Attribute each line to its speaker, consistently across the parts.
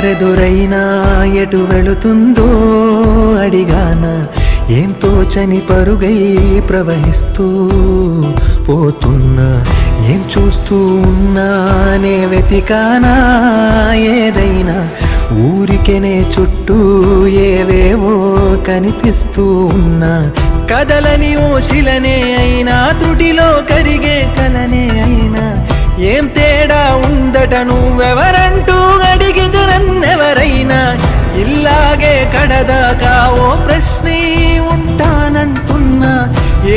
Speaker 1: దారెదురైనా ఎటు వెళుతుందో అడిగానా, ఏం తోచని పరుగై ప్రవహిస్తూ పోతున్నా, ఏం చూస్తూ ఉన్నానే వెతికానా ఏదైనా, ఊరికెనే చుట్టూ ఏవేవో కనిపిస్తూ ఉన్నా, కదలని ఓ శిలనే అయినా త్రుటిలో కరిగే కలనే అయినా, ఏం తేడా ఉందట నువ్వెవరంటూ అడిగిదు నన్నెవరైనా, ఇల్లాగే కడదాకా ఓ ప్రశ్నే ఉంటానంటున్నా,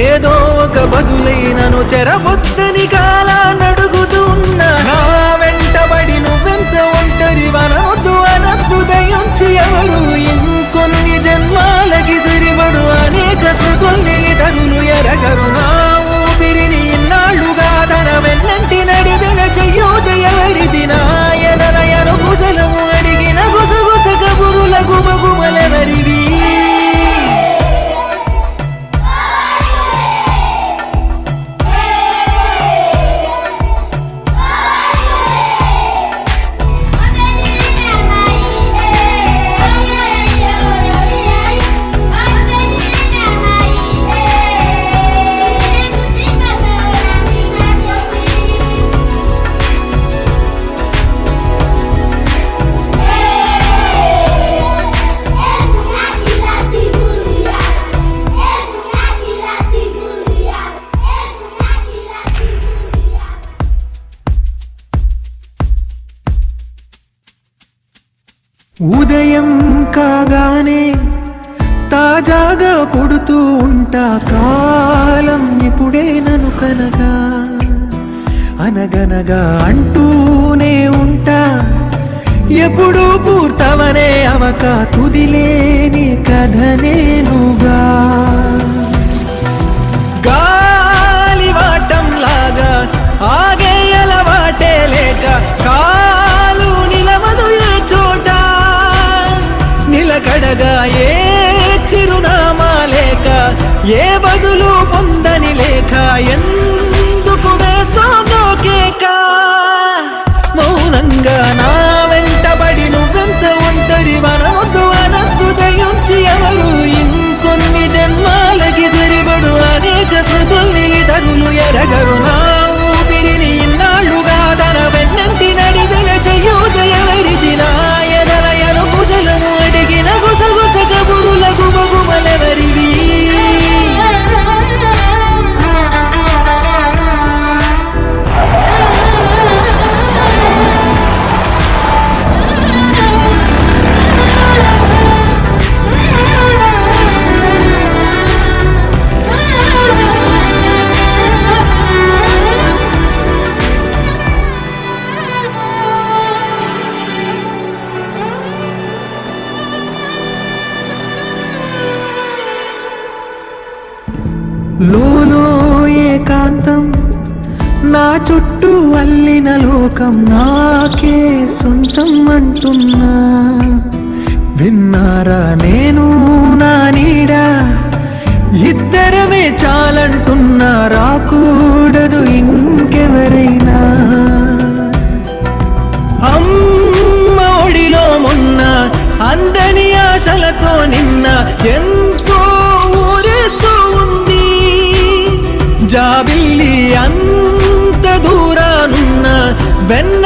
Speaker 1: ఏదో ఒక బదులైనను చెరబొద్దని కాలానడుగుతూ ఉన్నా, నా వెంటబడి నువ్వెంత ఒంటరి వనవద్దు అనద్దు దయించి ఎవరు, ఇంకొన్ని జన్మాలకి సరిపడు అనేక స్మృతుల్ని ఇతరులు ఎరగరు, నా ఊపిరిని ఇన్నాళ్ళుగా తన వెన్నంటి నడిపిన చెయ్యూత ఎవరిది, నాయనలయను కుశలము అడిగిన గుసగుస కబురుల గుమగుమలెవరివి. ఉదయం కాగానే తాజాగా పుడుతూ ఉంటా, కాలం ఇప్పుడే నన్ను కనగా అనగనగా అంటూనే ఉంటా, ఎప్పుడూ పూర్తవనే అవక తుదిలేని కథ నేనుగా, గాలివాటంలాగా ఆగే అలవాటే లేక కాలు నిలవదు ఏ చోట, నిలకడగా ఏ చిరునామా లేక ఏ బదులు పొందని లేక, ఎందుకు వేస్తోందో కేక, మౌనంగా నా వెంటబడి నువ్వెంత ఒంటరి వనవద్దు అనద్దు దయించి ఎవరు, ఇంకొన్ని జన్మాలకి సరిపడు అనేక స్మృతుల్ని ఇతరులు ఎరగరు, నా ఊపిరిని ఇన్నాళ్ళుగా తన వెన్నంటి నడిపిన చెయ్యూత ఎవరిది, నాయనలయను కుశలము అడిగిన గుసగుస కబురుల గుమగుమలెవరివి. లోలో ఏకాంతం నా చుట్టూ అల్లిన లోకం నాకే సొంతం అంటున్నా, విన్నారా నేను నా నీడ ఇద్దరమే చాలంటున్నా, రాకూడదు ఇంకెవరైనా, అమ్మ ఒడిలో మొన్న అందని ఆశలతో నిన్న ఎంతో ఊరేస్తూ ఉంది, జాబిల్లి అంత దూరానున్న వెన్న